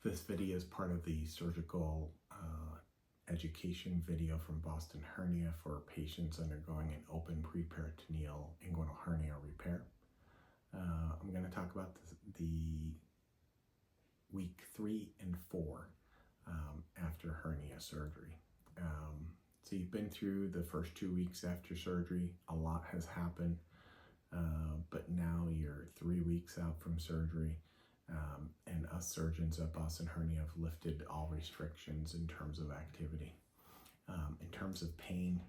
This video is part of the surgical education video from Boston Hernia for patients undergoing an open preperitoneal inguinal hernia repair. I'm going to talk about the week 3 and 4 after hernia surgery. So you've been through the first 2 weeks after surgery. A lot has happened, but now you're 3 weeks out from surgery. And us surgeons at Boston Hernia have lifted all restrictions in terms of activity. In terms of pain,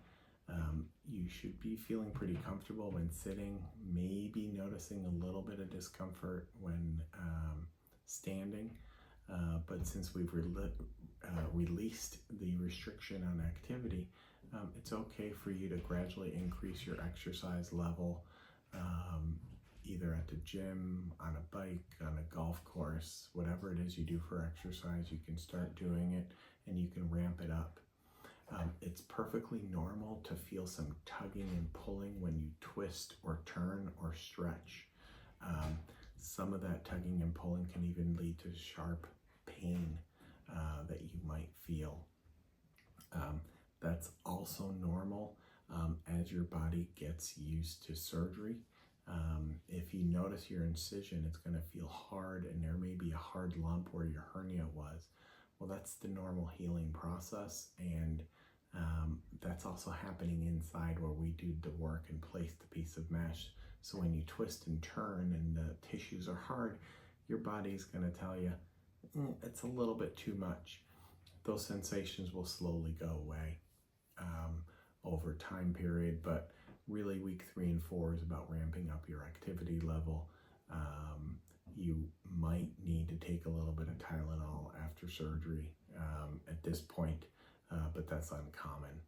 you should be feeling pretty comfortable when sitting, maybe noticing a little bit of discomfort when standing. But since we've released the restriction on activity, it's okay for you to gradually increase your exercise level, either at the gym, on a bike, on a golf course, whatever it is you do for exercise, you can start doing it and you can ramp it up. It's perfectly normal to feel some tugging and pulling when you twist or turn or stretch. Some of that tugging and pulling can even lead to sharp pain that you might feel. That's also normal as your body gets used to surgery. If you notice your incision, it's going to feel hard and there may be a hard lump where your hernia was. Well, that's the normal healing process, and that's also happening inside where we do the work and place the piece of mesh. So when you twist and turn and the tissues are hard, your body's going to tell you, it's a little bit too much. Those sensations will slowly go away over time period, but really week 3 and 4 is about ramping up your activity level. You might need to take a little bit of Tylenol after surgery at this point, but that's uncommon.